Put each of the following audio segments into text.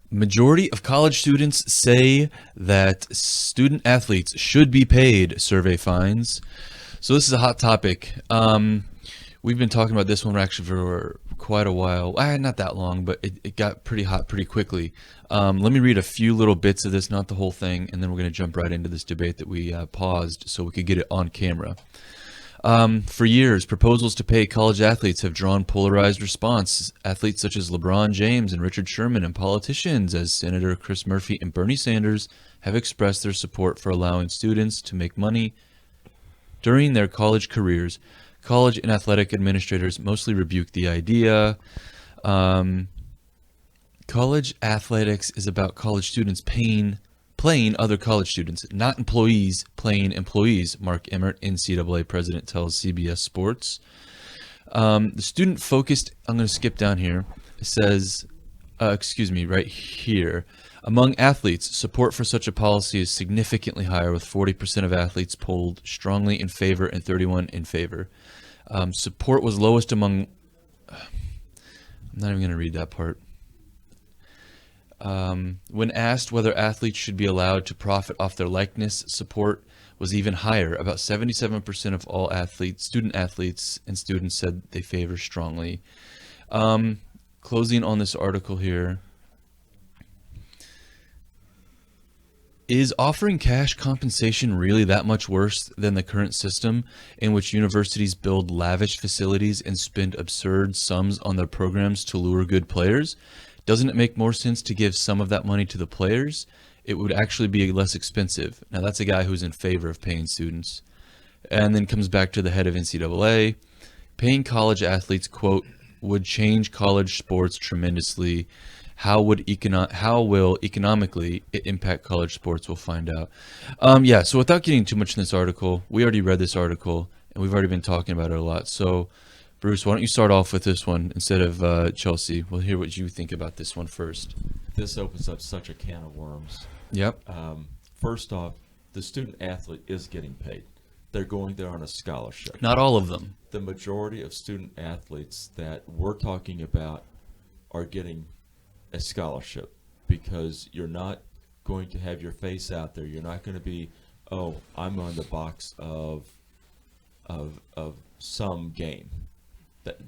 Majority of college students say that student athletes should be paid, survey finds. So this is a hot topic. We've been talking about this one actually for quite a while. Not that long, but it got pretty hot pretty quickly. Let me read a few little bits of this, not the whole thing, and then we're going to jump right into this debate that we paused so we could get it on camera. For years, proposals to pay college athletes have drawn polarized response. Athletes such as LeBron James and Richard Sherman and politicians as Senator Chris Murphy and Bernie Sanders have expressed their support for allowing students to make money during their college careers. College and athletic administrators mostly rebuke the idea. College athletics is about college students playing other college students, not employees playing employees, Mark Emmert, NCAA president, tells CBS Sports. The student-focused, I'm going to skip down here, it says, right here. Among athletes, support for such a policy is significantly higher, with 40% of athletes polled strongly in favor and 31% in favor. Support was lowest among... I'm not even going to read that part. When asked whether athletes should be allowed to profit off their likeness, support was even higher. About 77% of all student athletes and students said they favor strongly. Closing on this article here. Is offering cash compensation really that much worse than the current system in which universities build lavish facilities and spend absurd sums on their programs to lure good players? Doesn't it make more sense to give some of that money to the players? It would actually be less expensive. Now, that's a guy who's in favor of paying students. And then comes back to the head of NCAA. Paying college athletes, quote, would change college sports tremendously. How will economically it impact college sports? We'll find out. Yeah, so without getting too much in this article, we already read this article, and we've already been talking about it a lot. So, Bruce, why don't you start off with this one instead of Chelsea? We'll hear what you think about this one first. This opens up such a can of worms. Yep. First off, the student athlete is getting paid. They're going there on a scholarship. Not all of them. The majority of student athletes that we're talking about are getting a scholarship because you're not going to have your face out there. You're not going to be, oh, I'm on the box of some game. That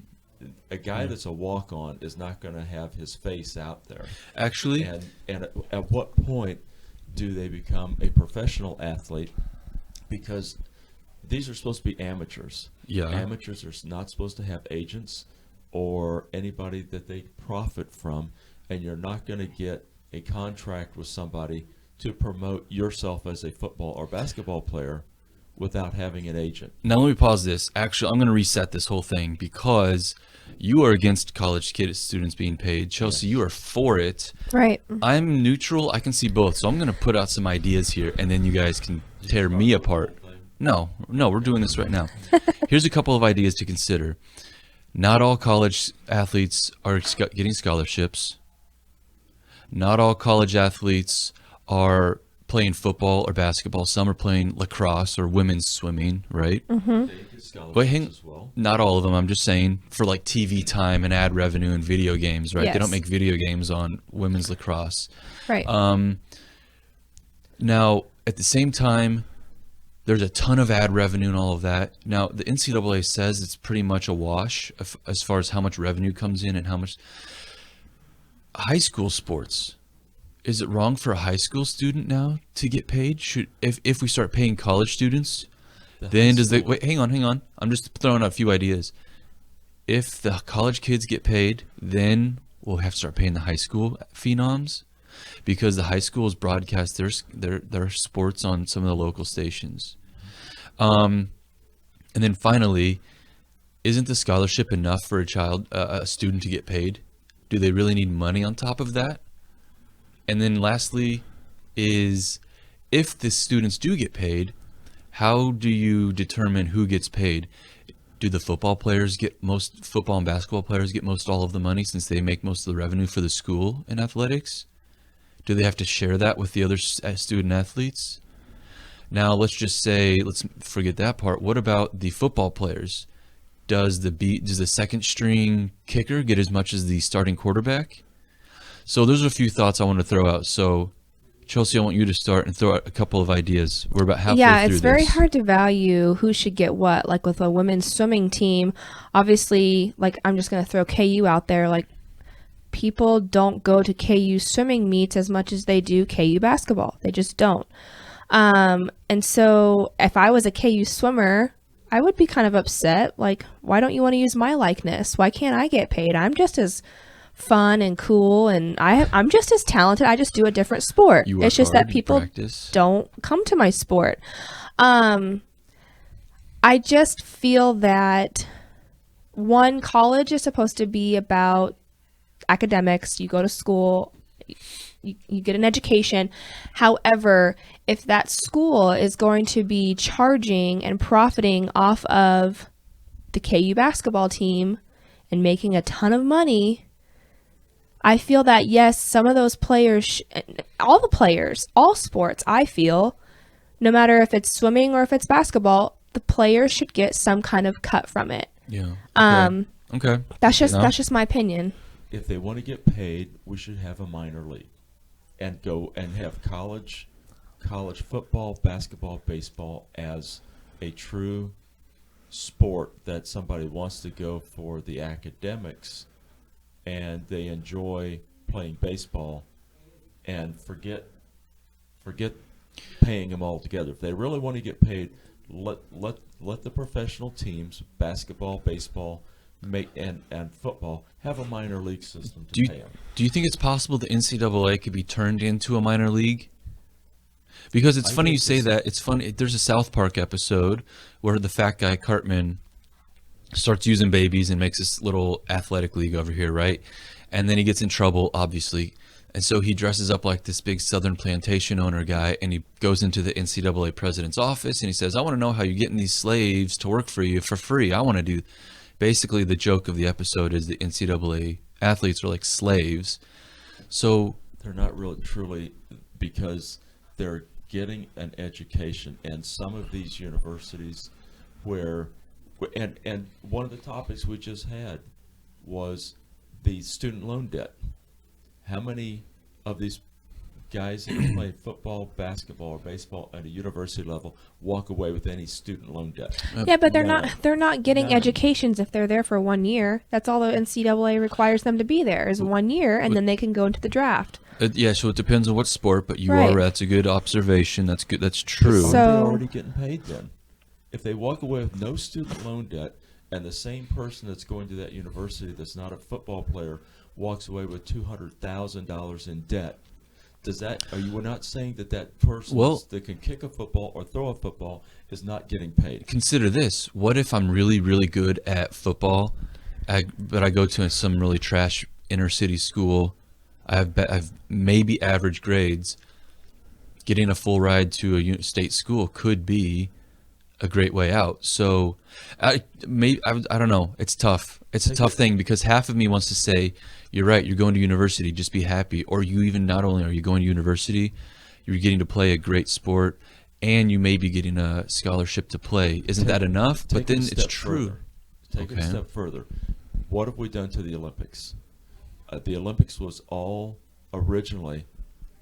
a guy that's a walk-on is not going to have his face out there. Actually, and at what point do they become a professional athlete? Because these are supposed to be amateurs. Yeah. Amateurs are not supposed to have agents or anybody that they profit from, and you're not going to get a contract with somebody to promote yourself as a football or basketball player without having an agent. Now let me pause this. Actually, I'm going to reset this whole thing because you are against college students being paid. Chelsea, you are for it. Right. I'm neutral. I can see both. So I'm going to put out some ideas here, and then you guys can tear me apart. No, we're doing this right now. Here's a couple of ideas to consider. Not all college athletes are getting scholarships. Not all college athletes are playing football or basketball. Some are playing lacrosse or women's swimming, right? Mm-hmm. But as well. Not all of them. I'm just saying for like TV time and ad revenue and video games, right? Yes. They don't make video games on women's lacrosse. Right. Now, at the same time, there's a ton of ad revenue and all of that. Now, the NCAA says it's pretty much a wash as far as how much revenue comes in and how much. High school sports. Is it wrong for a high school student now to get paid? If we start paying college students, then does the wait? Hang on. I'm just throwing out a few ideas. If the college kids get paid, then we'll have to start paying the high school phenoms, because the high schools broadcast their sports on some of the local stations. And then finally, isn't the scholarship enough for a student to get paid? Do they really need money on top of that? And then lastly is, if the students do get paid, how do you determine who gets paid? Do the football and basketball players get most all of the money since they make most of the revenue for the school in athletics? Do they have to share that with the other student athletes? Now, let's forget that part. What about the football players? Does the second string kicker get as much as the starting quarterback? So there's a few thoughts I want to throw out. So Chelsea, I want you to start and throw out a couple of ideas. We're about halfway Yeah, through it's very this. hard to value who should get what. Like with a women's swimming team, obviously, like I'm just going to throw KU out there. Like people don't go to KU swimming meets as much as they do KU basketball. They just don't. And so if I was a KU swimmer, I would be kind of upset. Like, why don't you want to use my likeness? Why can't I get paid? I'm just as fun and cool, and I'm just as talented. I just do a different sport. You work It's just hard, that you people practice. don't come to my sport. I just feel that one, college is supposed to be about academics. You go to school, you get an education. However, if that school is going to be charging and profiting off of the KU basketball team and making a ton of money, I feel that, yes, some of those players, all the players, all sports, I feel, no matter if it's swimming or if it's basketball, the players should get some kind of cut from it. Yeah. Um, Okay. That's just No? that's just my opinion. If they want to get paid, we should have a minor league and go and have college football, basketball, baseball as a true sport that somebody wants to go for the academics and they enjoy playing baseball and forget paying them all together. If they really want to get paid, let the professional teams, basketball, baseball, and football, have a minor league system to pay them. Do you think it's possible the NCAA could be turned into a minor league? Because it's funny you say that. It's funny. There's a South Park episode where the fat guy Cartman starts using babies and makes this little athletic league over here, right? And then he gets in trouble, obviously. And so he dresses up like this big Southern plantation owner guy, and he goes into the NCAA president's office, and he says, I want to know how you're getting these slaves to work for you for free. I want to do... Basically, the joke of the episode is the NCAA athletes are like slaves. So They're not really truly, because they're getting an education, and some of these universities and one of the topics we just had was the student loan debt. How many of these guys that have played football, basketball, or baseball at a university level walk away with any student loan debt? Yeah, but None. they're not getting None. educations if they're there for 1 year. That's all the NCAA requires them to be there is 1 year, and then they can go into the draft. yeah, so it depends on what sport, but you Right. are, that's a good observation. That's good. That's true. So- Aren't they already getting paid then? If they walk away with no student loan debt, and the same person that's going to that university that's not a football player walks away with $200,000 in debt, are you not saying that person that can kick a football or throw a football is not getting paid? Consider this. What if I'm really, really good at football, but I go to some really trash inner city school, I've maybe average grades, getting a full ride to a state school could be a great way out. So I don't know. It's tough. It's a tough thing because half of me wants to say, you're right, you're going to university, just be happy. Or you even, not only are you going to university, you're getting to play a great sport and you may be getting a scholarship to play. Isn't that enough? But then it's true. Take it a step further. What have we done to the Olympics? The Olympics was originally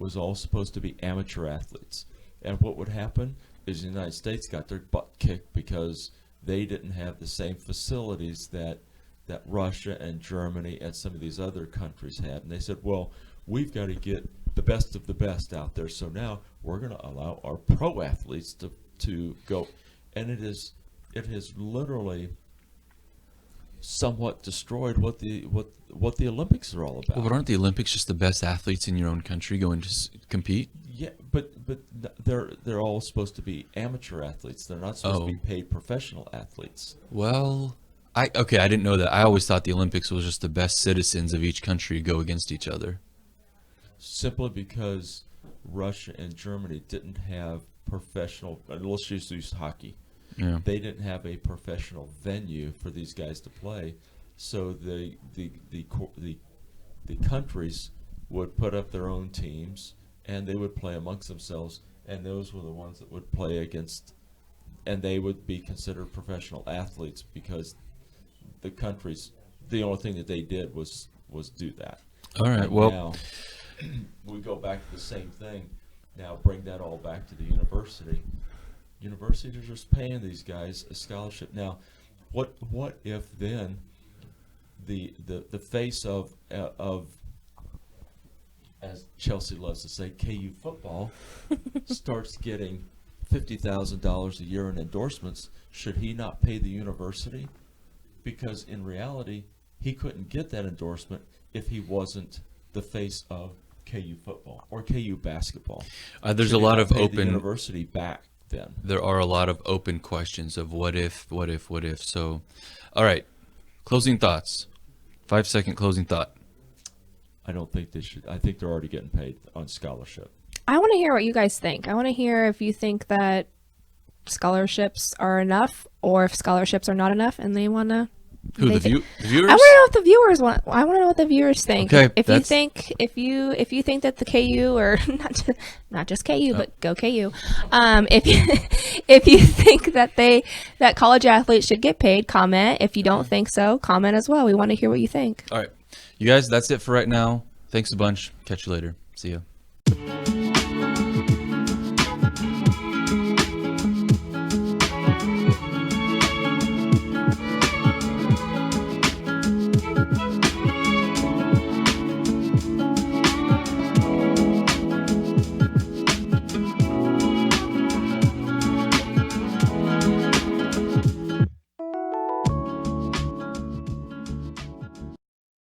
supposed to be amateur athletes. And what would happen is the United States got their butt kicked because they didn't have the same facilities that Russia and Germany and some of these other countries had. And they said, well, we've got to get the best of the best out there. So now we're going to allow our pro athletes to go. And it has literally somewhat destroyed what the Olympics are all about. Well, but aren't the Olympics just the best athletes in your own country going to compete? Yeah, but they're all supposed to be amateur athletes. They're not supposed to be paid professional athletes. Well, I didn't know that. I always thought the Olympics was just the best citizens of each country go against each other. Simply because Russia and Germany didn't have professional. Let's just use hockey. Yeah. They didn't have a professional venue for these guys to play, so the countries would put up their own teams and they would play amongst themselves, and those were the ones that would play against, and they would be considered professional athletes because the countries, the only thing that they did was do that. All right. And Well, now we go back to the same thing. Now bring that all back to the university. Universities are just paying these guys a scholarship. Now, what if then the face of as Chelsea loves to say, KU football starts getting $50,000 a year in endorsements? Should he not pay the university? Because in reality, he couldn't get that endorsement if he wasn't the face of KU football or KU basketball. there's Should a he lot not of pay the open. university back then. There are a lot of open questions of what if. So, all right. Closing thoughts. 5-second closing thought. I don't think they should. I think they're already getting paid on scholarship. I want to hear what you guys think. I want to hear if you think that scholarships are enough or if scholarships are not enough and they want to. Who, the viewers? I want to know what the viewers want. I want to know what the viewers think. Okay, if you think that the KU or not just KU but go KU, if you think that college athletes should get paid, comment. If you don't think so, comment as well. We want to hear what you think. All right. You guys, that's it for right now. Thanks a bunch. Catch you later. See ya.